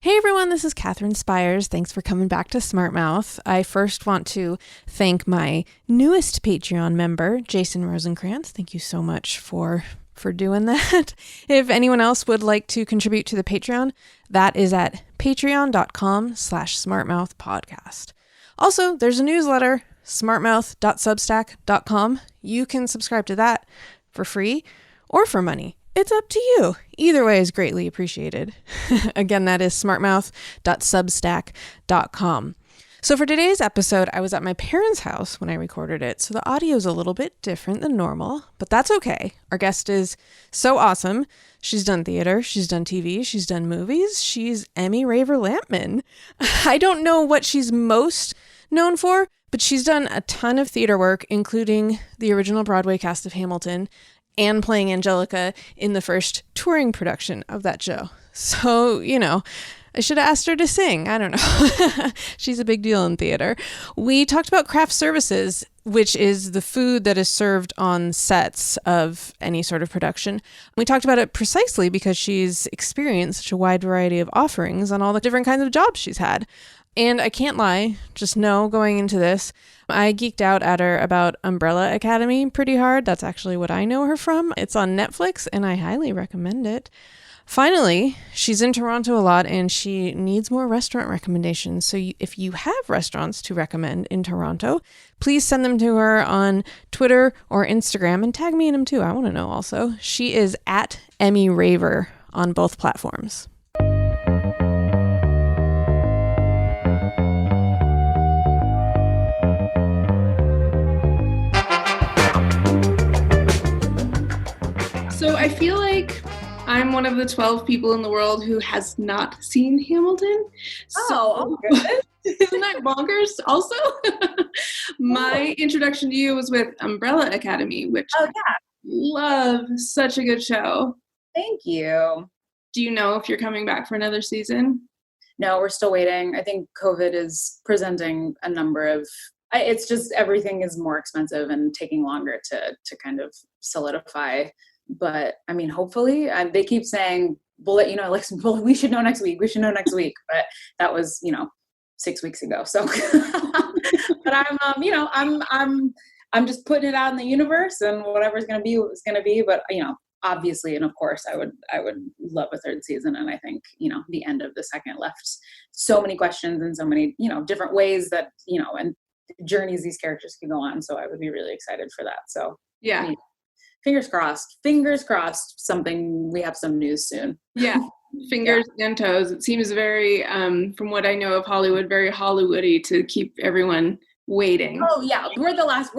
Hey everyone, this is Catherine Spires. Thanks for coming back to Smart Mouth. I first want to thank my newest Patreon member, Jason Rosenkrantz. Thank you so much for doing that. If anyone else would like to contribute to the Patreon, that is at patreon.com/smartmouthpodcast. Also, there's a newsletter, smartmouth.substack.com. You can subscribe to that for free or for money. It's up to you. Either way is greatly appreciated. Again, that is smartmouth.substack.com. So for today's episode, I was at my parents' house when I recorded it, so the audio is a little bit different than normal, but that's okay. Our guest is so awesome. She's done theater, she's done TV, she's done movies. She's Emmy Raver-Lampman. I don't know what she's most known for, but she's done a ton of theater work, including the original Broadway cast of Hamilton, and playing Angelica in the first touring production of that show. So, I should have asked her to sing. I don't know. She's a big deal in theater. We talked about craft services, which is the food that is served on sets of any sort of production. We talked about it precisely because she's experienced such a wide variety of offerings on all the different kinds of jobs she's had. And I can't lie, just know going into this, I geeked out at her about Umbrella Academy pretty hard. That's actually what I know her from. It's on Netflix, and I highly recommend it. Finally, she's in Toronto a lot, and she needs more restaurant recommendations. So if you have restaurants to recommend in Toronto, please send them to her on Twitter or Instagram, and tag me in them too. I want to know also. She is at Emmy Raver on both platforms. So I feel like I'm one of the 12 people in the world who has not seen Hamilton. Oh, good. Isn't that bonkers also? My introduction to you was with Umbrella Academy, which I love. Such a good show. Thank you. Do you know if you're coming back for another season? No, we're still waiting. I think COVID is presenting a number of, it's just everything is more expensive and taking longer to kind of solidify. But I mean, hopefully, they keep saying, we'll let you know, we should know next week. We should know next week. But that was, 6 weeks ago. So, but I'm just putting it out in the universe, and whatever's going to be is going to be. But, obviously, and of course, I would love a third season. And I think, the end of the second left so many questions and so many, different ways that, and journeys these characters can go on. So I would be really excited for that. So, yeah. Fingers crossed, we have some news soon. Yeah. Fingers and toes. It seems very, from what I know of Hollywood, very Hollywoody to keep everyone waiting. Oh yeah. We're the last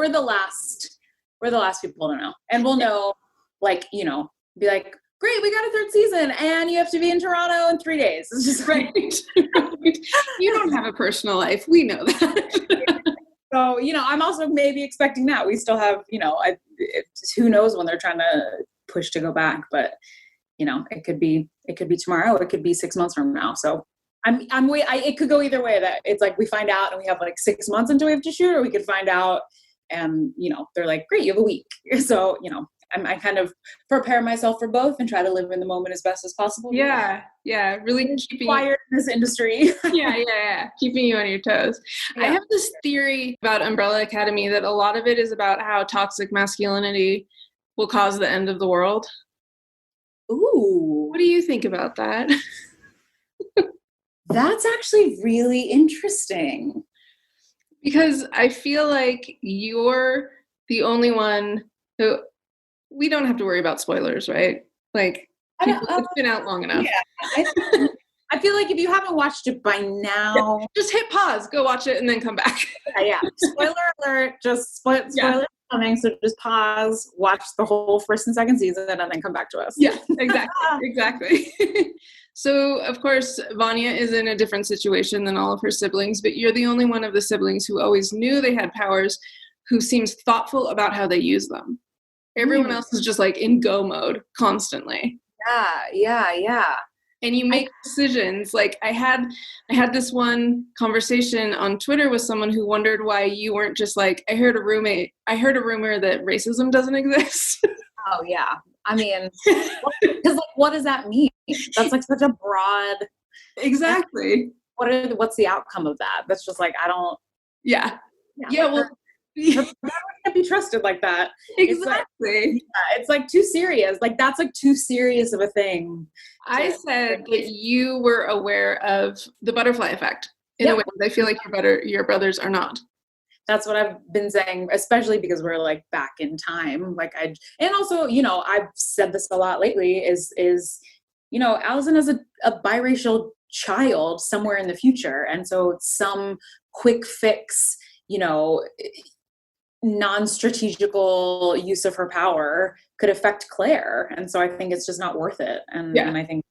people to know. And we'll know, be like, great, we got a third season and you have to be in Toronto in 3 days. It's just right. You don't have a personal life. We know that. So, I'm also maybe expecting that. We still have, who knows when they're trying to push to go back, but, it could be tomorrow. It could be 6 months from now. So it could go either way. That it's like we find out and we have 6 months until we have to shoot, or we could find out and, they're like, great, you have a week. So, I kind of prepare myself for both and try to live in the moment as best as possible. Yeah. Really keeping wired in this industry. Yeah. Keeping you on your toes. Yeah. I have this theory about Umbrella Academy that a lot of it is about how toxic masculinity will cause the end of the world. Ooh. What do you think about that? That's actually really interesting. Because I feel like you're the only one who... We don't have to worry about spoilers, right? It's been out long enough. Yeah. I feel like if you haven't watched it by now, just hit pause, go watch it, and then come back. Yeah. Spoiler alert! Just spoilers coming. So just pause, watch the whole first and second season, and then come back to us. Yeah, exactly. So of course, Vanya is in a different situation than all of her siblings, but you're the only one of the siblings who always knew they had powers, who seems thoughtful about how they use them. Everyone else is just in go mode constantly. Yeah. And you make decisions. I had this one conversation on Twitter with someone who wondered why you weren't just I heard a rumor that racism doesn't exist. Oh yeah. I mean, because what does that mean? That's such a broad Exactly. What's the outcome of that? That's just like, I don't. Yeah. Yeah, Yeah. like Well, her can't be trusted like that. exactly. It's like too serious. Like that's like too serious of a thing. I said that you were aware of the butterfly effect in a Yep. way that I feel like your brothers are not. That's what I've been saying, especially because we're like back in time. And also, I've said this a lot lately is, Allison has a biracial child somewhere in the future. And so some quick fix, non-strategical use of her power could affect Claire. And so I think it's just not worth it. And I think,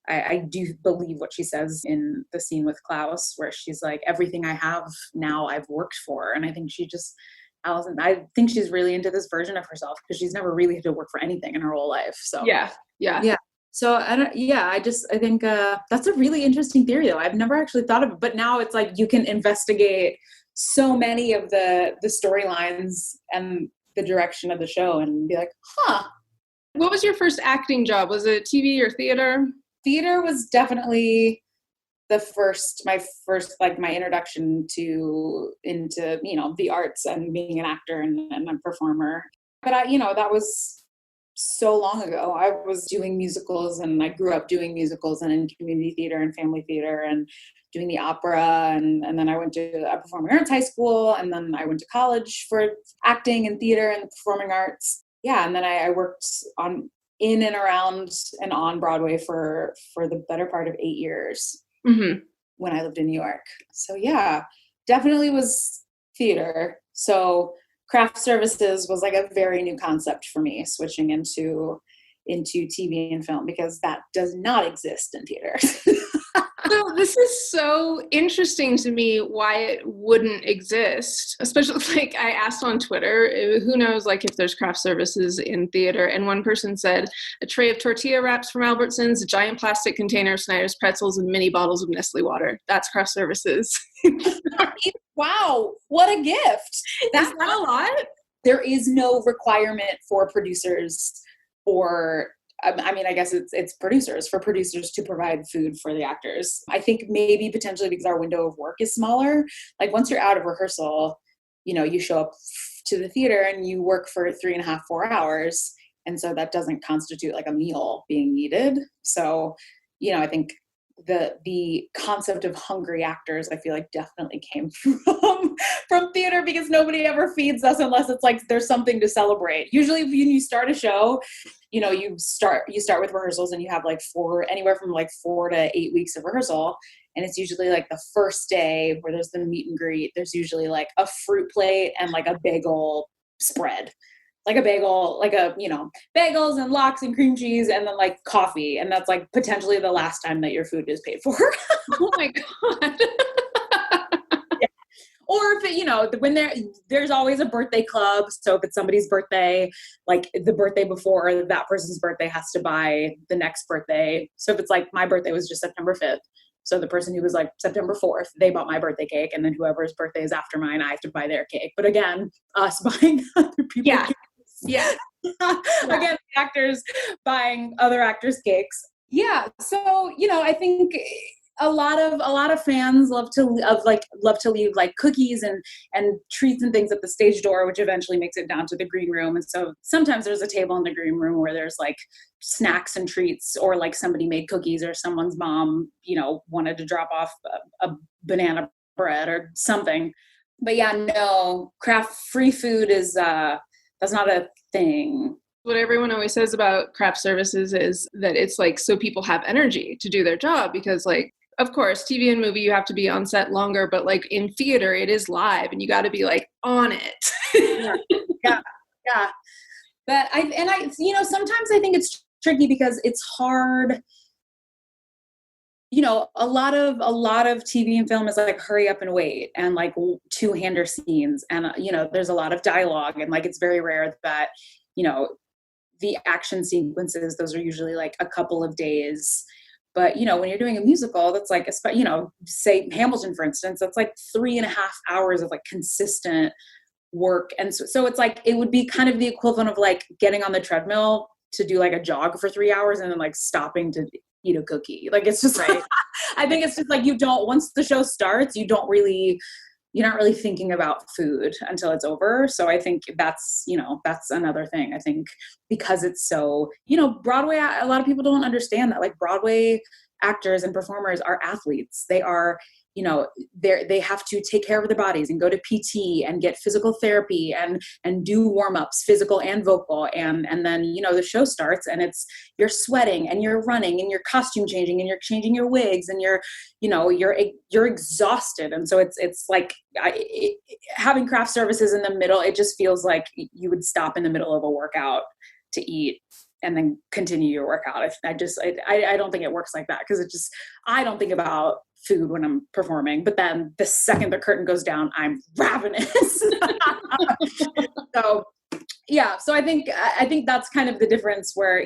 I do believe what she says in the scene with Klaus, where she's like, everything I have now I've worked for. And I think Allison, I think she's really into this version of herself because she's never really had to work for anything in her whole life. So Yeah. So I think that's a really interesting theory though. I've never actually thought of it, but now it's like you can investigate so many of the storylines and the direction of the show and be like, What was your first acting job? Was it TV or theater? Theater was definitely my first, like my introduction into, the arts and being an actor and a performer. But that was so long ago. I was doing musicals and I grew up doing musicals and in community theater and family theater and doing the opera. And then I went to a performing arts high school. And then I went to college for acting and theater and the performing arts. Yeah. And then I worked in and around and on Broadway for the better part of 8 years when I lived in New York. So yeah, definitely was theater. So craft services was like a very new concept for me, switching into TV and film, because that does not exist in theater. So this is so interesting to me why it wouldn't exist, especially like I asked on Twitter, who knows like if there's craft services in theater, and one person said a tray of tortilla wraps from Albertsons, a giant plastic container of Snyder's pretzels, and mini bottles of Nestle water. That's craft services. Wow, what a gift. That's not a lot. There is no requirement for producers or I guess it's producers to provide food for the actors. I think maybe potentially because our window of work is smaller. Like once you're out of rehearsal, you show up to the theater and you work for 3.5, 4 hours. And so that doesn't constitute like a meal being needed. So, I think the concept of hungry actors, I feel like definitely came from theater, because nobody ever feeds us unless it's like there's something to celebrate. Usually when you start a show, you start with rehearsals and you have like anywhere from like 4 to 8 weeks of rehearsal. And it's usually like the first day where there's the meet and greet. There's usually like a fruit plate and like a bagel spread. Like a bagel, like bagels and lox and cream cheese and then like coffee. And that's like potentially the last time that your food is paid for. Oh my God. Yeah. Or if it, when there's always a birthday club. So if it's somebody's birthday, like the birthday before, that person's birthday has to buy the next birthday. So if it's like my birthday was just September 5th. So the person who was like September 4th, they bought my birthday cake. And then whoever's birthday is after mine, I have to buy their cake. But again, us buying other people's cakes. Yeah. Again, actors buying other actors' cakes. Yeah. So, I think a lot of fans love to leave like cookies and treats and things at the stage door, which eventually makes it down to the green room. And so sometimes there's a table in the green room where there's like snacks and treats, or like somebody made cookies, or someone's mom, wanted to drop off a banana bread or something. But yeah, no, free food is, that's not a thing. What everyone always says about craft services is that it's like so people have energy to do their job, because like, of course, TV and movie, you have to be on set longer, but like in theater, it is live and you got to be like on it. Yeah. But sometimes I think it's tricky because it's hard. A lot of TV and film is like hurry up and wait and like two-hander scenes. And, there's a lot of dialogue, and like, it's very rare that, the action sequences, those are usually like a couple of days. But, when you're doing a musical, that's like, say Hamilton, for instance, that's like 3.5 hours of like consistent work. And so it's like, it would be kind of the equivalent of like getting on the treadmill to do like a jog for 3 hours and then like stopping to, eat a cookie. Like, it's just, Right. I think it's just like, once the show starts, you're not really thinking about food until it's over. So I think that's another thing. I think because it's so, Broadway, a lot of people don't understand that, like, Broadway actors and performers are athletes. They are, they have to take care of their bodies and go to PT and get physical therapy and do warm-ups, physical and vocal. And then, the show starts and you're sweating and you're running and you're costume changing and you're changing your wigs and you're exhausted. And so it's like having craft services in the middle, it just feels like you would stop in the middle of a workout to eat and then continue your workout. I don't think it works like that, because I don't think about food when I'm performing, but then the second the curtain goes down, I'm ravenous. So I think that's kind of the difference where,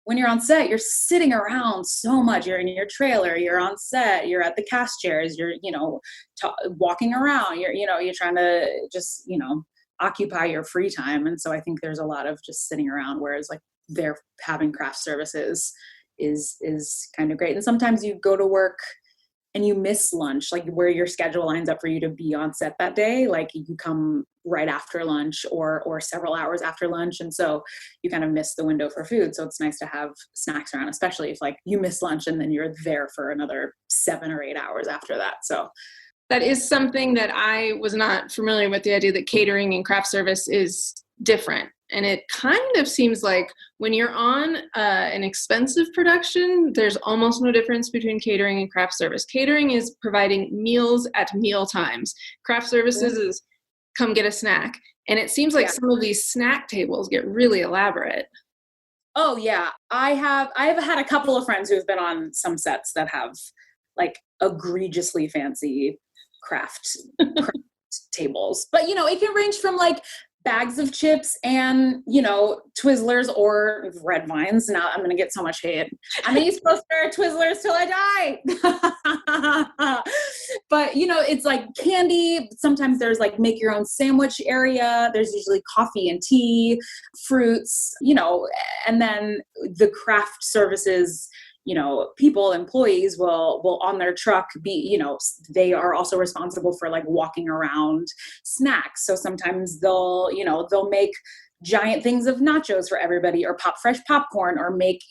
when you're on set, you're sitting around so much. You're in your trailer, you're on set, you're at the cast chairs, you're, walking around, you're trying to just, occupy your free time. And so I think there's a lot of just sitting around, whereas like they're having craft services is kind of great. And sometimes you go to work and you miss lunch, like where your schedule lines up for you to be on set that day. Like you come right after lunch or several hours after lunch. And so you kind of miss the window for food. So it's nice to have snacks around, especially if like you miss lunch and then you're there for another 7 or 8 hours after that. So that is something that I was not familiar with, the idea that catering and craft service is different. And it kind of seems like when you're on an expensive production, there's almost no difference between catering and craft service. Catering is providing meals at meal times. Craft services is come get a snack. And it seems like some of these snack tables get really elaborate. Oh yeah. I have had a couple of friends who've been on some sets that have like egregiously fancy craft tables. But it can range from like bags of chips and, Twizzlers or red vines. Now I'm going to get so much hate. I'm an East Coaster, Twizzlers till I die. But, it's like candy. Sometimes there's like make your own sandwich area. There's usually coffee and tea, fruits, and then the craft services, people, employees will on their truck be, they are also responsible for like walking around snacks. So sometimes they'll make giant things of nachos for everybody, or fresh popcorn, or make,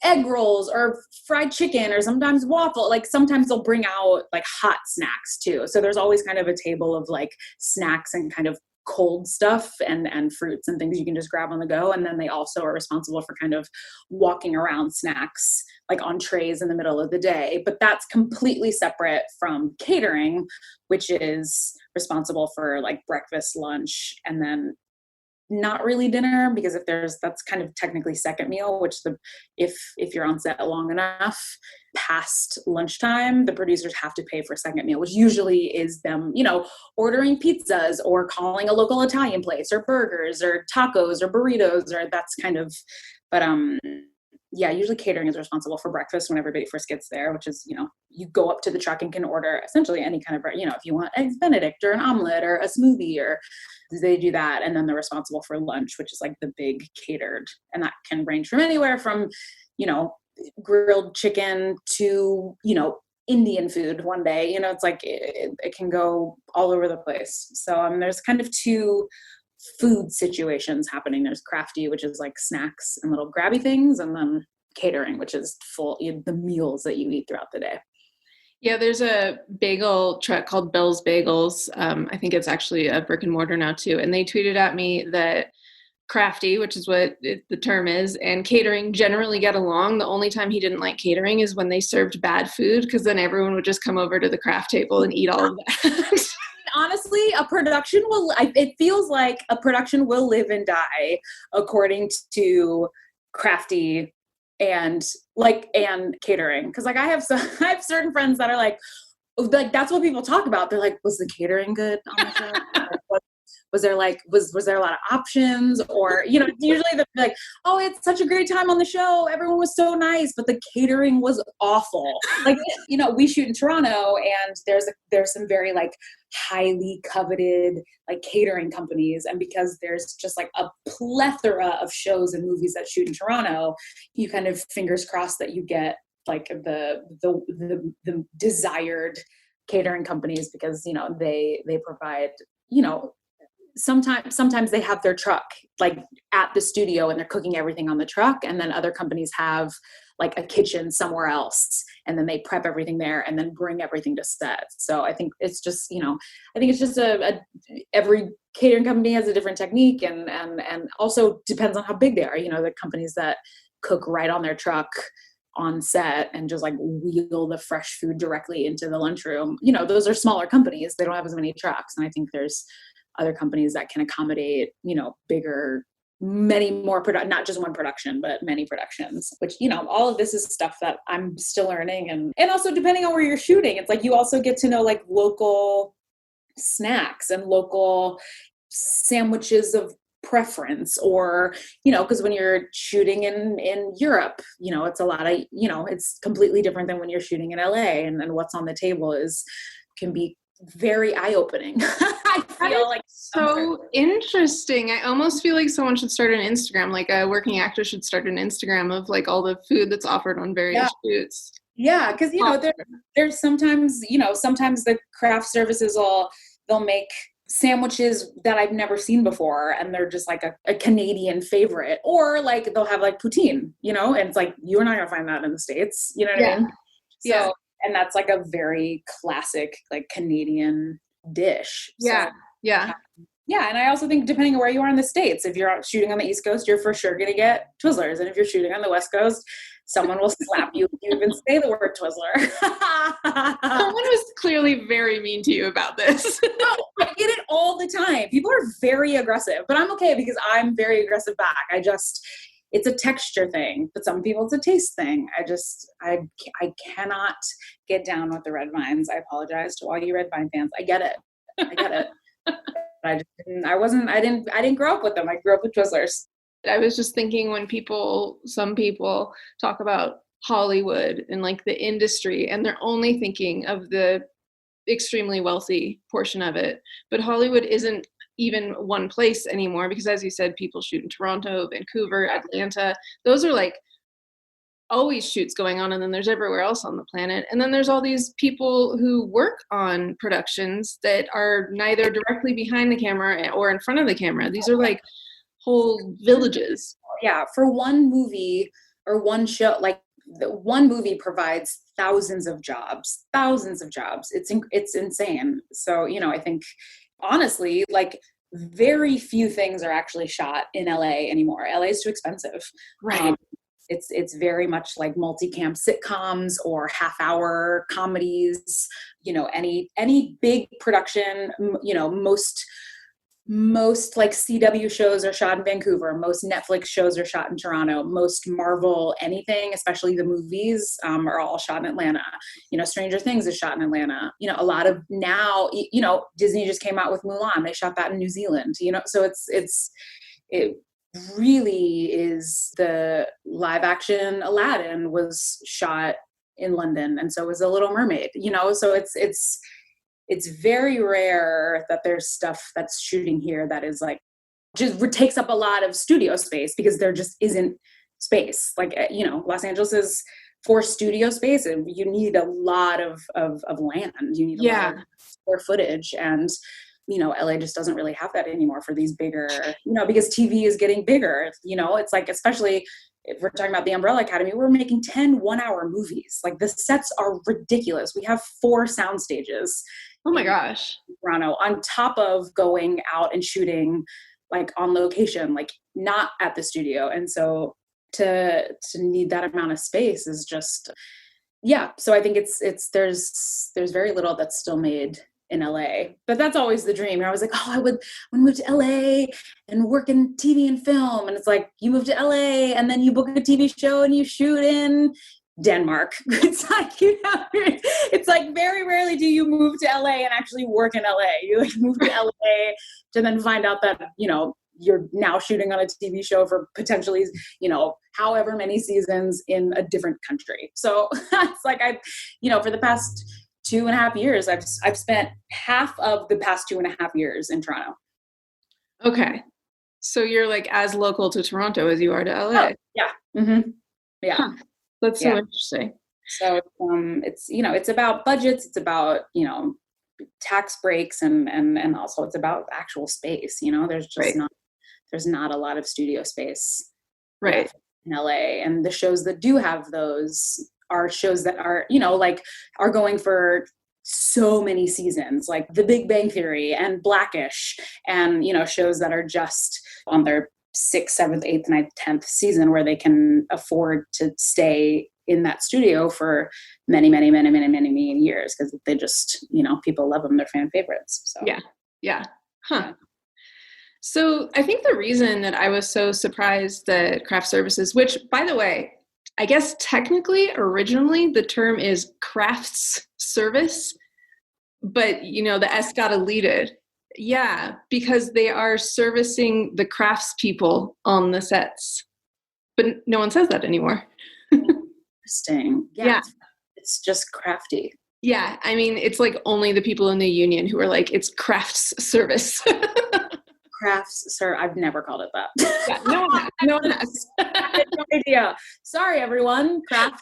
egg rolls or fried chicken, or sometimes waffle. Like sometimes they'll bring out like hot snacks too. So there's always kind of a table of like snacks and kind of cold stuff and fruits and things you can just grab on the go. And then they also are responsible for kind of walking around snacks like on trays in the middle of the day. But that's completely separate from catering, which is responsible for like breakfast, lunch, and then not really dinner, because that's kind of technically second meal, which if you're on set long enough past lunchtime, the producers have to pay for second meal, which usually is them, ordering pizzas or calling a local Italian place, or burgers or tacos or burritos, or that's kind of, but usually catering is responsible for breakfast when everybody first gets there, which is, you go up to the truck and can order essentially any kind of, if you want eggs Benedict or an omelet or a smoothie, or they do that. And then they're responsible for lunch, which is like the big catered. And that can range from anywhere from, grilled chicken to, Indian food one day, it's like, it can go all over the place. So there's kind of two food situations happening. There's crafty, which is like snacks and little grabby things, and then catering, which is the meals that you eat throughout the day. Yeah, there's a bagel truck called Bell's Bagels. I think it's actually a brick and mortar now too. And they tweeted at me that crafty, which is what the term is, and catering generally get along. The only time he didn't like catering is when they served bad food, because then everyone would just come over to the craft table and eat all of that. Honestly, it feels like a production will live and die according to crafty and catering. Cause like I have certain friends that are like that's what people talk about. They're like, was the catering good on the show? Was there a lot of options, or, usually they're like, oh, it's such a great time on the show. Everyone was so nice, but the catering was awful. Like, we shoot in Toronto, and there's some very like highly coveted like catering companies. And because there's just like a plethora of shows and movies that shoot in Toronto, you kind of fingers crossed that you get like the desired catering companies, because they provide, sometimes they have their truck like at the studio and they're cooking everything on the truck, and then other companies have like a kitchen somewhere else, and then they prep everything there and then bring everything to set. So I think it's just every catering company has a different technique, and also depends on how big they are. The companies that cook right on their truck on set and just like wheel the fresh food directly into the lunchroom, those are smaller companies. They don't have as many trucks. And I think there's other companies that can accommodate, bigger, many more not just one production, but many productions, which, all of this is stuff that I'm still learning. And also depending on where you're shooting, it's like you also get to know like local snacks and local sandwiches of preference, or because when you're shooting in Europe, it's a lot of it's completely different than when you're shooting in LA, and what's on the table can be very eye-opening. I feel like so interesting. I almost feel like someone should start an Instagram, like a working actor should start an Instagram of like all the food that's offered on various shoots. Yeah, because there's sometimes the craft services they'll make sandwiches that I've never seen before, and they're just like a Canadian favorite, or like they'll have like poutine, and it's like you're not gonna find that in the States, you know what I mean? So, and that's like a very classic like Canadian dish. Yeah. Yeah, and I also think depending on where you are in the States, if you're shooting on the East Coast, you're for sure gonna get Twizzlers, and if you're shooting on the West Coast, someone will slap you if you even say the word Twizzler. Someone was clearly very mean to you about this. No, I get it all the time. People are very aggressive, but I'm okay because I'm very aggressive back. It's a texture thing, but some people it's a taste thing. I cannot get down with the red vines. I apologize to all you red vine fans. I get it. But I didn't grow up with them. I grew up with Twizzlers. I was just thinking when some people talk about Hollywood and like the industry, and they're only thinking of the extremely wealthy portion of it. But Hollywood isn't even one place anymore, because as you said, people shoot in Toronto, Vancouver, Atlanta. Those are like always shoots going on, and then there's everywhere else on the planet. And then there's all these people who work on productions that are neither directly behind the camera or in front of the camera. These are like whole villages. Yeah, for one movie or one show, like one movie provides thousands of jobs. It's insane. So, I think honestly, like very few things are actually shot in LA anymore. LA is too expensive. Right. It's very much like multicam sitcoms or half-hour comedies. Any big production. Most like CW shows are shot in Vancouver. Most Netflix shows are shot in Toronto. Most Marvel anything, especially the movies, are all shot in Atlanta. Stranger Things is shot in Atlanta. A lot of now, Disney just came out with Mulan. They shot that in New Zealand. So it really is. The live action Aladdin was shot in London, and so was The Little Mermaid. So it's very rare that there's stuff that's shooting here that is like just takes up a lot of studio space, because there just isn't space. Like, Los Angeles is for studio space, and you need a lot of land. You need a lot of square footage, and LA just doesn't really have that anymore for these bigger, because TV is getting bigger. It's like, especially if we're talking about the Umbrella Academy, we're making 10 one-hour movies. Like, the sets are ridiculous. We have 4 sound stages. Oh my gosh. Toronto, on top of going out and shooting like on location, like not at the studio. And so to need that amount of space is just, so I think there's very little that's still made in LA, but that's always the dream. I was like, I would move to LA and work in TV and film. And it's like, you move to LA and then you book a TV show and you shoot in Denmark. It's like, it's like very rarely do you move to LA and actually work in LA. You like move to LA to then find out that, you're now shooting on a TV show for potentially, however many seasons in a different country. So it's like for the past 2.5 years, I've spent half of the past 2.5 years in Toronto. Okay. So you're like as local to Toronto as you are to LA. Oh, yeah. Mm-hmm. Yeah. Huh. That's so interesting. So it's about budgets. It's about, tax breaks and also it's about actual space. There's just there's not a lot of studio space right in LA. And the shows that do have those are shows that are, are going for so many seasons, like The Big Bang Theory and Blackish, and, shows that are just on their 6th, 7th, 8th, 9th, 10th season where they can afford to stay in that studio for many, many, many, many, many, many years because they just, people love them. They're fan favorites. So Yeah. Huh. So I think the reason that I was so surprised that craft services, which by the way, I guess technically originally the term is crafts service, but the S got deleted. Yeah, because they are servicing the crafts people on the sets. But no one says that anymore. Interesting. Yeah. It's just crafty. Yeah. I mean, it's like only the people in the union who are like, it's crafts service. Crafts, sir. I've never called it that. Yeah, no one has. I had no idea. Sorry, everyone. Crafts.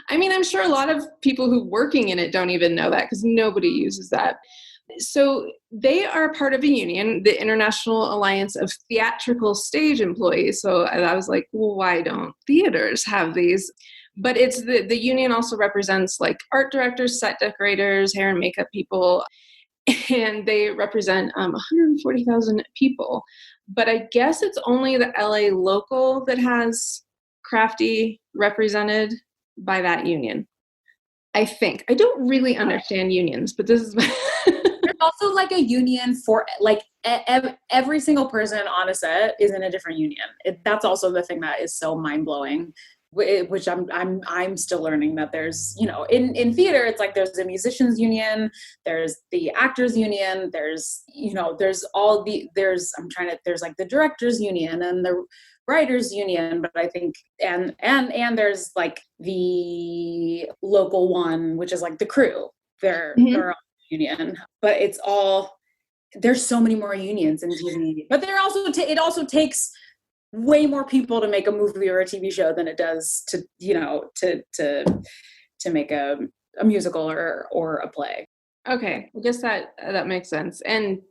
I'm sure a lot of people who working in it don't even know that because nobody uses that. So they are part of a union, the International Alliance of Theatrical Stage Employees. So I was like, well, why don't theaters have these? But it's the union also represents like art directors, set decorators, hair and makeup people, and they represent 140,000 people. But I guess it's only the LA local that has crafty represented by that union. I think. I don't really understand unions, but this is There's also like a union for like every single person on a set is in a different union. That's also the thing that is so mind blowing, which I'm still learning that there's, in theater, it's like there's the musicians union, there's the actors union, there's like the directors union and the writers union, but I think and there's like the local one, which is like the crew. They're on union, but it's all, there's so many more unions in TV, but there also it also takes way more people to make a movie or a TV show than it does to make a musical or a play. Okay, I guess that makes sense. And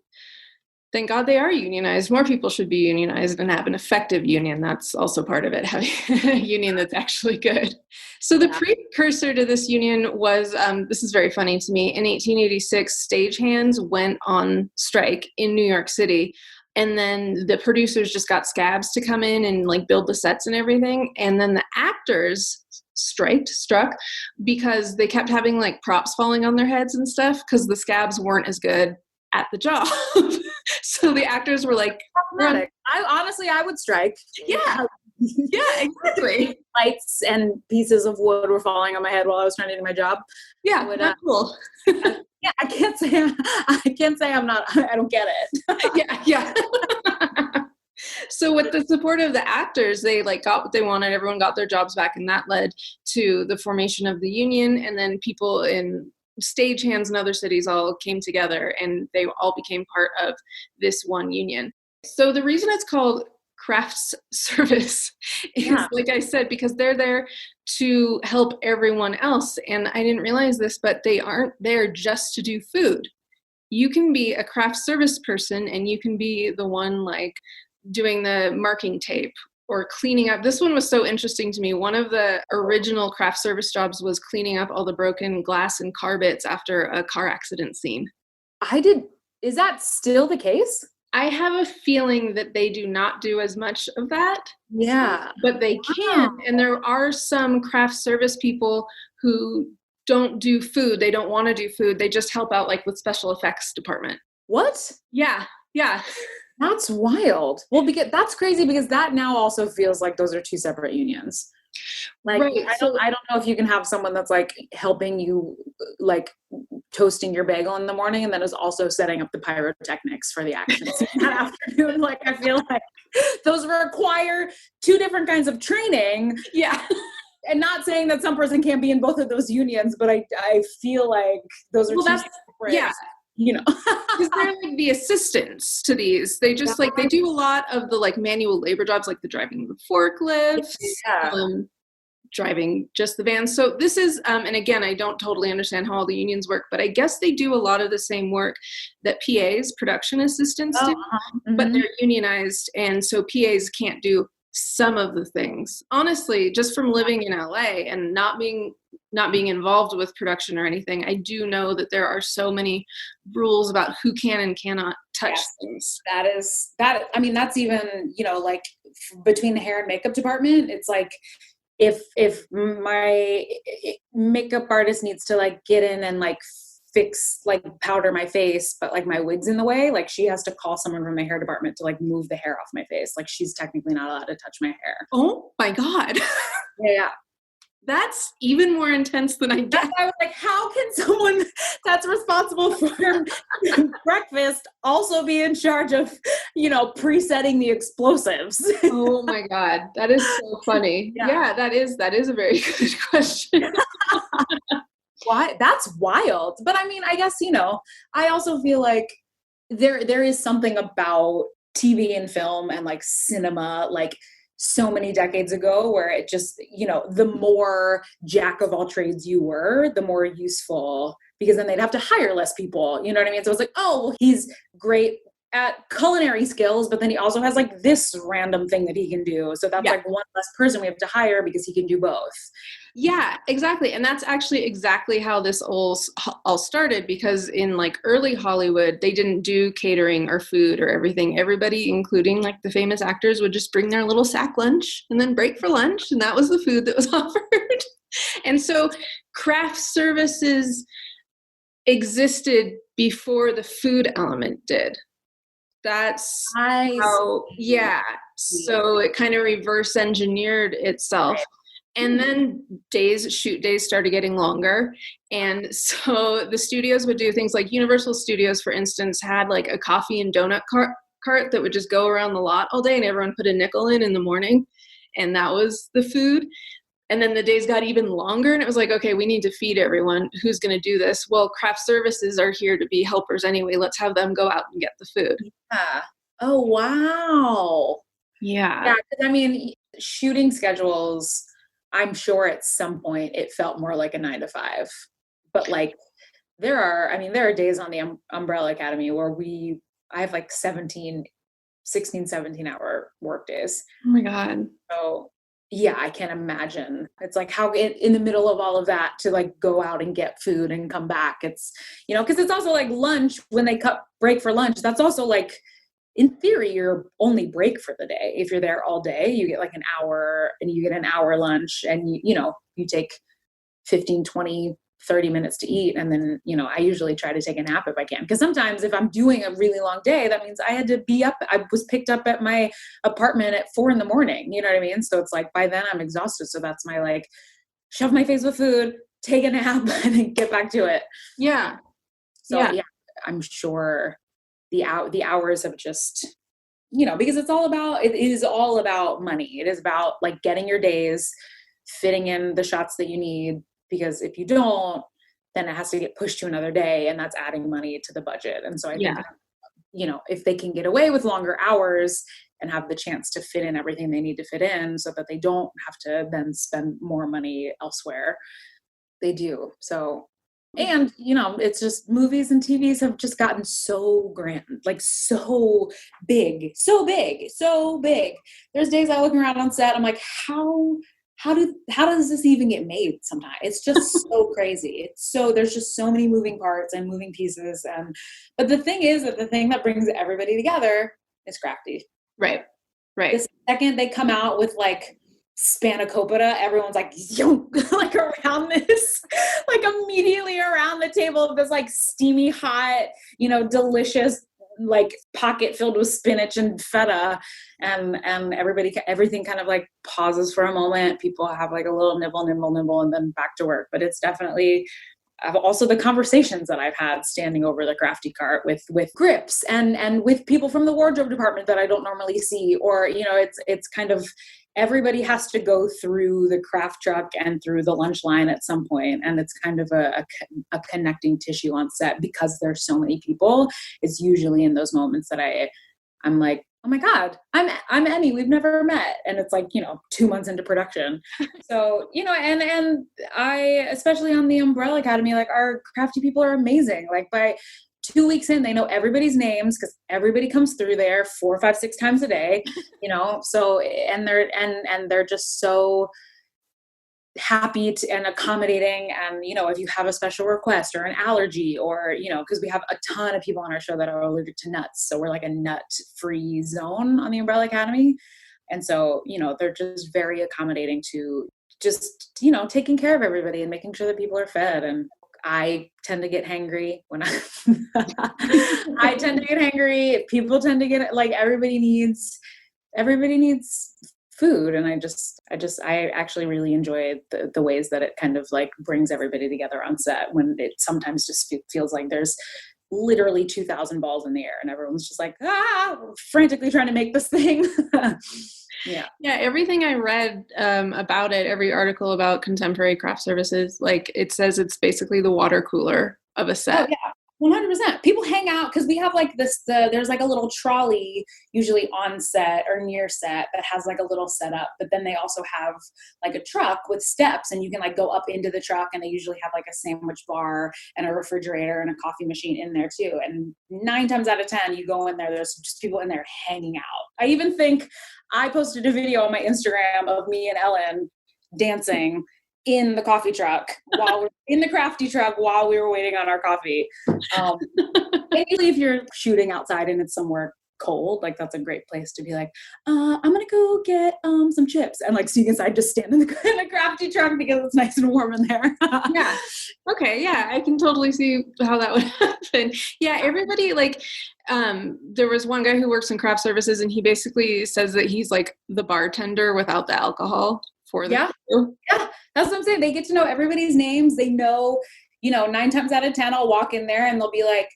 thank God they are unionized. More people should be unionized and have an effective union. That's also part of it, having a union that's actually good. So the precursor to this union was, this is very funny to me, in 1886, stagehands went on strike in New York City. And then the producers just got scabs to come in and like build the sets and everything. And then the actors struck because they kept having like props falling on their heads and stuff because the scabs weren't as good at the job. So the actors were like, I would strike. Yeah. Yeah, exactly. Lights and pieces of wood were falling on my head while I was trying to do my job. Yeah, that's cool. Yeah, I can't say I'm not. I don't get it. Yeah. So with the support of the actors, they like got what they wanted. Everyone got their jobs back, and that led to the formation of the union. And then people in stagehands in other cities all came together, and they all became part of this one union. So the reason it's called crafts service is, like I said, because they're there to help everyone else. And I didn't realize this, but they aren't there just to do food. You can be a craft service person and you can be the one like doing the marking tape or cleaning up. This one was so interesting to me. One of the original craft service jobs was cleaning up all the broken glass and car bits after a car accident scene. Is that still the case? I have a feeling that they do not do as much of that. Yeah. But they can. And there are some craft service people who don't do food. They don't want to do food. They just help out like with special effects department. What? Yeah. That's wild. Well, because that's crazy because that now also feels like those are two separate unions. Like, Right. I don't know if you can have someone that's like helping you, like toasting your bagel in the morning and then is also setting up the pyrotechnics for the action scene that afternoon. Like, I feel like those require two different kinds of training. Yeah. And not saying that some person can't be in both of those unions, but I feel like those are two separate, yeah. you know. Because they're like the assistants to these. They just like, they do a lot of the like manual labor jobs, like the driving the forklifts, driving just the vans. So this is, and again, I don't totally understand how all the unions work, but I guess they do a lot of the same work that PAs, production assistants, do, but they're unionized. And so PAs can't do some of the things. Honestly, just from living in LA and not being involved with production or anything, I do know that there are so many rules about who can and cannot touch things. That I mean, that's even, you know, like between the hair and makeup department, it's like if my makeup artist needs to like get in and like fix, like powder my face, but like my wig's in the way, like she has to call someone from the hair department to like move the hair off my face. Like she's technically not allowed to touch my hair. Oh my God. Yeah. That's even more intense than I guess. I was like, how can someone that's responsible for breakfast also be in charge of, you know, presetting the explosives? Oh my God. That is so funny. Yeah, that is a very good question. Why? That's wild. But I mean, I guess, you know, I also feel like there is something about TV and film and like cinema, like so many decades ago, where it just, you know, the more jack of all trades you were, the more useful, because then they'd have to hire less people. You know what I mean? So it's like, oh, well, he's great at culinary skills, but then he also has like this random thing that he can do. So that's like one less person we have to hire because he can do both. Yeah, exactly. And that's actually exactly how this all started, because in like early Hollywood, they didn't do catering or food or everything. Everybody, including like the famous actors, would just bring their little sack lunch and then break for lunch. And that was the food that was offered. And so craft services existed before the food element did. That's how, so it kind of reverse engineered itself. Right. And then shoot days started getting longer. And so the studios would do things like Universal Studios, for instance, had like a coffee and donut cart that would just go around the lot all day, and everyone put a nickel in the morning. And that was the food. And then the days got even longer, and it was like, okay, we need to feed everyone. Who's going to do this? Well, craft services are here to be helpers anyway. Let's have them go out and get the food. Yeah. Oh, wow. Yeah. Yeah. Because I mean, shooting schedules, I'm sure at some point it felt more like a 9 to 5, but like there are days on the Umbrella Academy where I have like 16, 17 hour work days. Oh my God. So yeah, I can't imagine. It's like how in the middle of all of that to like go out and get food and come back. It's, you know, cause it's also like lunch when they break for lunch. That's also like, in theory, your only break for the day. If you're there all day, you get like an hour, and you get an hour lunch, and you take 15, 20, 30 minutes to eat. And then, you know, I usually try to take a nap if I can. Because sometimes if I'm doing a really long day, that means I had to be up. I was picked up at my apartment at 4 a.m. You know what I mean? So it's like, by then I'm exhausted. So that's my like, shove my face with food, take a nap, and then get back to it. Yeah. So yeah, I'm sure the hours have just, you know, because it is all about money. It is about like getting your days, fitting in the shots that you need, because if you don't, then it has to get pushed to another day, and that's adding money to the budget. And so I think, you know, if they can get away with longer hours and have the chance to fit in everything they need to fit in so that they don't have to then spend more money elsewhere, they do. So, and, you know, it's just movies and TVs have just gotten so grand, like so big. There's days I look around on set, I'm like, how does this even get made sometimes? It's just so crazy. There's just so many moving parts and moving pieces. But the thing is that the thing that brings everybody together is crafty. Right. The second they come out with like spanakopita, everyone's like, yo, like around this, like immediately around the table of this like steamy, hot, you know, delicious like pocket filled with spinach and feta, and everything kind of like pauses for a moment. People have like a little nibble, and then back to work. But it's definitely also the conversations that I've had standing over the crafty cart with grips and with people from the wardrobe department that I don't normally see, or, you know, it's kind of, everybody has to go through the craft truck and through the lunch line at some point, and it's kind of a connecting tissue on set because there's so many people. It's usually in those moments that I'm like, oh my God, I'm Emmy, we've never met. And it's like, you know, 2 months into production. So, you know, and I, especially on the Umbrella Academy, like our crafty people are amazing. Like by 2 weeks in, they know everybody's names because everybody comes through there 4, 5, 6 times a day, you know? So, and they're just so happy and accommodating. And, you know, if you have a special request or an allergy, or, you know, because we have a ton of people on our show that are allergic to nuts. So we're like a nut free zone on the Umbrella Academy. And so, you know, they're just very accommodating to just, you know, taking care of everybody and making sure that people are fed. And I tend to get hangry when I tend to get hangry. People tend to get, like, everybody needs food. And I actually really enjoy the ways that it kind of like brings everybody together on set, when it sometimes just feels like there's literally 2,000 balls in the air and everyone's just like, frantically trying to make this thing. Yeah. Everything I read about it, every article about contemporary craft services, like it says it's basically the water cooler of a set. Oh, yeah. 100%. People hang out because we have like there's like a little trolley usually on set or near set that has like a little setup, but then they also have like a truck with steps, and you can like go up into the truck, and they usually have like a sandwich bar and a refrigerator and a coffee machine in there too. And 9 times out of 10, you go in there, there's just people in there hanging out. I even think I posted a video on my Instagram of me and Ellen dancing in the coffee truck while we're in the crafty truck while we were waiting on our coffee. Usually if you're shooting outside and it's somewhere cold, like that's a great place to be like, I'm gonna go get some chips and like sneak inside, just stand in the crafty truck because it's nice and warm in there. Yeah. Okay. Yeah. I can totally see how that would happen. Yeah. Everybody, like, there was one guy who works in craft services, and he basically says that he's like the bartender without the alcohol for the crew. Yeah. That's what I'm saying. They get to know everybody's names. They know, you know, 9 times out of 10, I'll walk in there and they'll be like,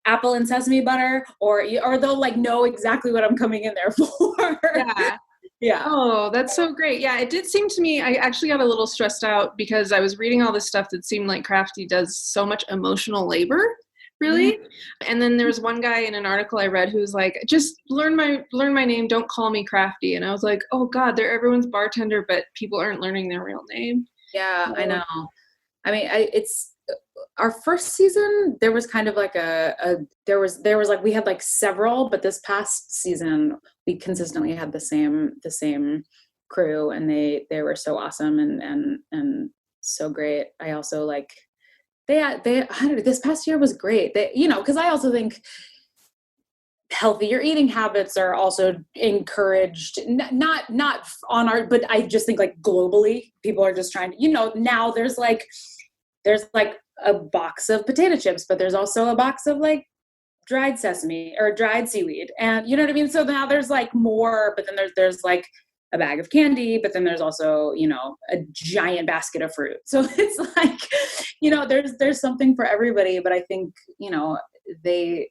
apple and sesame butter, or they'll like know exactly what I'm coming in there for. Yeah. Yeah. Oh, that's so great. Yeah. It did seem to me, I actually got a little stressed out because I was reading all this stuff that seemed like Crafty does so much emotional labor, really. Mm-hmm. And then there was one guy in an article I read who was like, just learn my name. Don't call me Crafty. And I was like, oh God, they're everyone's bartender, but people aren't learning their real name. Yeah, I know. I mean, it's our first season, there was kind of like there was like, we had like several, but this past season we consistently had the same crew, and they were so awesome and so great. I also like, I don't know, this past year was great. They, you know, because I also think healthier eating habits are also encouraged, not on our, but I just think like globally, people are just trying to, you know, now there's like a box of potato chips, but there's also a box of like dried sesame or dried seaweed. And you know what I mean? So now there's like more, but then there's like a bag of candy, but then there's also, you know, a giant basket of fruit. So it's like, you know, there's something for everybody. But I think, you know, they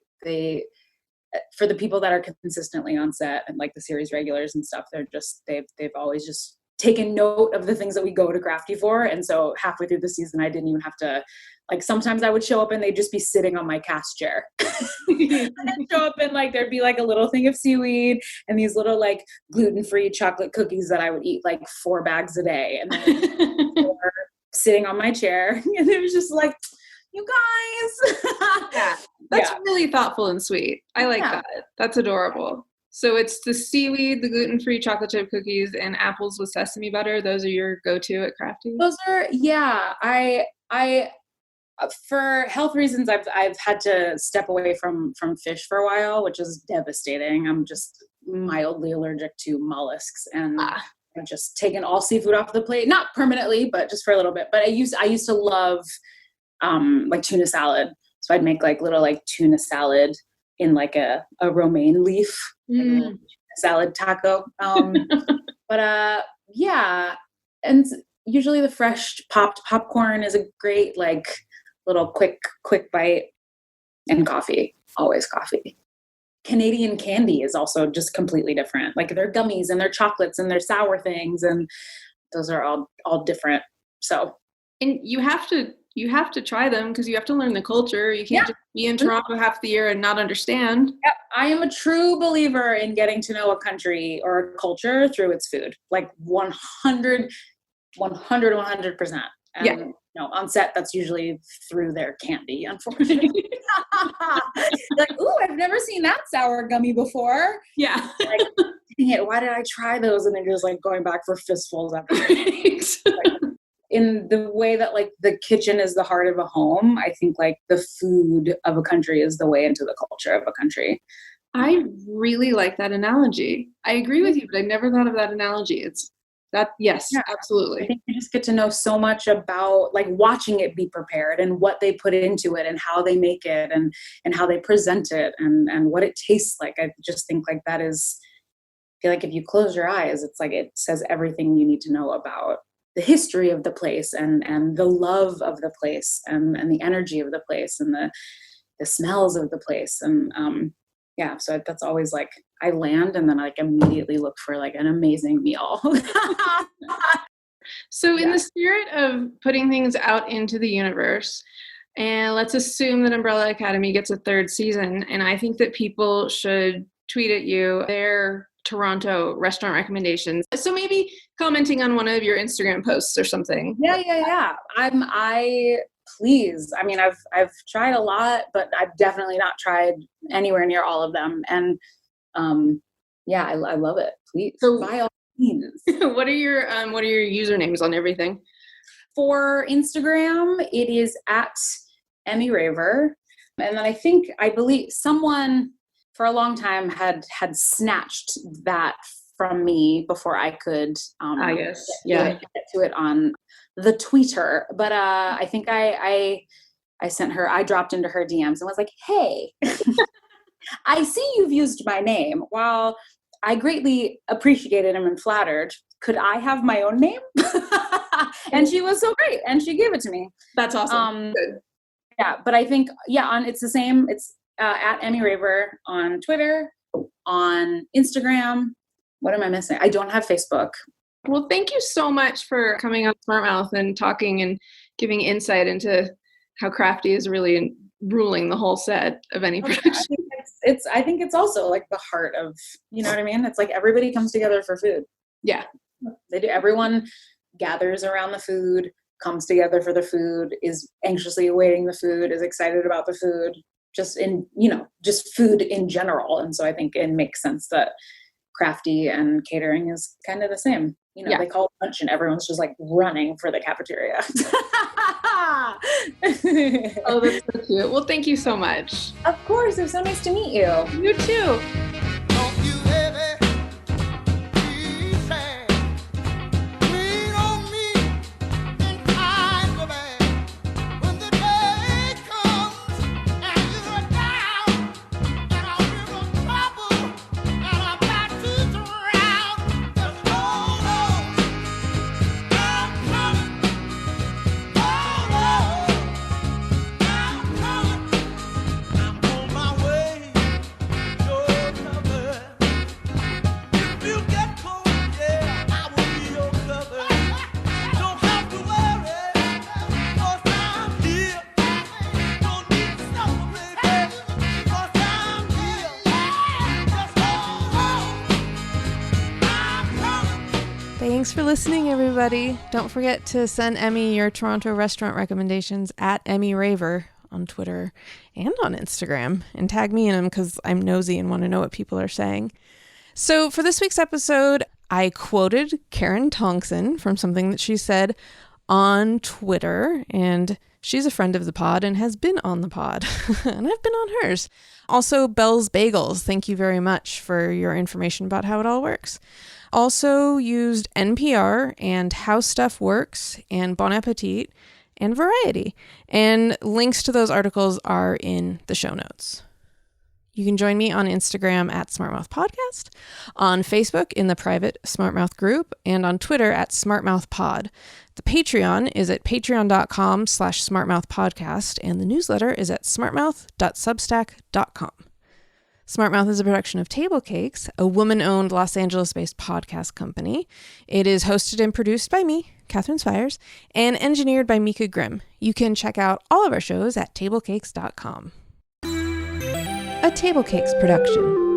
for the people that are consistently on set and like the series regulars and stuff, they've always just taken note of the things that we go to Crafty for. And so halfway through the season, I didn't even have to, like, sometimes I would show up and they'd just be sitting on my cast chair. And I'd show up and like, there'd be like a little thing of seaweed and these little like gluten-free chocolate cookies that I would eat like 4 bags a day. And then sitting on my chair. And it was just like, you guys. Yeah, that's really thoughtful and sweet. I like that. That's adorable. So it's the seaweed, the gluten-free chocolate chip cookies, and apples with sesame butter. Those are your go-to at Crafty? Those are, yeah. I for health reasons, I've had to step away from fish for a while, which is devastating. I'm just mildly allergic to mollusks, and I've just taken all seafood off the plate. Not permanently, but just for a little bit. But I used to love like tuna salad. So I'd make like little like tuna salad in like a romaine leaf, like a little salad taco. Yeah. And usually the fresh popped popcorn is a great, like, little quick bite, and coffee, always coffee. Canadian candy is also just completely different. Like, they're gummies and they're chocolates and they're sour things, and those are all different. So, and you have to try them because you have to learn the culture. You can't just be in Toronto half the year and not understand. Yep. I am a true believer in getting to know a country or a culture through its food, like 100%. And on set, that's usually through their candy, unfortunately. Like, ooh, I've never seen that sour gummy before. Yeah. Like, dang it, why did I try those? And then just like going back for fistfuls after. Like, in the way that like the kitchen is the heart of a home, I think like the food of a country is the way into the culture of a country. I really like that analogy. I agree with you, but I never thought of that analogy. Yes, absolutely. I think you just get to know so much about like watching it be prepared and what they put into it and how they make it and how they present it and what it tastes like. I just think like that is, I feel like if you close your eyes, it's like it says everything you need to know about the history of the place and the love of the place and the energy of the place and the smells of the place. And so that's always like I land and then I like immediately look for like an amazing meal. So in the spirit of putting things out into the universe, and let's assume that Umbrella Academy gets a third season, and I think that people should tweet at you their Toronto restaurant recommendations. So maybe commenting on one of your Instagram posts or something. Yeah. Please. I mean, I've tried a lot, but I've definitely not tried anywhere near all of them. And I love it. Please, so by all means. What are your usernames on everything? For Instagram, it is at Emmy Raver, and then I believe someone for a long time had snatched that from me before I could get to it on the Twitter. But I think I dropped into her DMs and was like, hey, I see you've used my name. While I greatly appreciated and am flattered, could I have my own name? And she was so great and she gave it to me. That's awesome. Good. Yeah, but I think it's the same. It's at Emmy Raver on Twitter, on Instagram. What am I missing? I don't have Facebook. Well, thank you so much for coming on Smart Mouth and talking and giving insight into how Crafty is really ruling the whole set of any production. I think it's also like the heart of, you know what I mean? It's like everybody comes together for food. Yeah. They do. Everyone gathers around the food, comes together for the food, is anxiously awaiting the food, is excited about the food, just food in general. And so I think it makes sense that Crafty and catering is kind of the same. They call it lunch and everyone's just like running for the cafeteria. Oh, that's so cute. Well, thank you so much. Of course. It was so nice to meet you. You too. Thanks for listening, everybody. Don't forget to send Emmy your Toronto restaurant recommendations at Emmy Raver on Twitter and on Instagram, and tag me in them because I'm nosy and want to know what people are saying. So for this week's episode, I quoted Karen Tongson from something that she said on Twitter, and she's a friend of the pod and has been on the pod, and I've been on hers. Also, Bell's Bagels, thank you very much for your information about how it all works. Also used NPR and How Stuff Works and Bon Appetit and Variety. And links to those articles are in the show notes. You can join me on Instagram at SmartMouth Podcast, on Facebook in the private SmartMouth group, and on Twitter at SmartMouthPod. The Patreon is at patreon.com/smartmouthpodcast, and the newsletter is at smartmouth.substack.com. SmartMouth is a production of Table Cakes, a woman-owned Los Angeles-based podcast company. It is hosted and produced by me, Catherine Spires, and engineered by Mika Grimm. You can check out all of our shows at tablecakes.com. A Table Cakes production.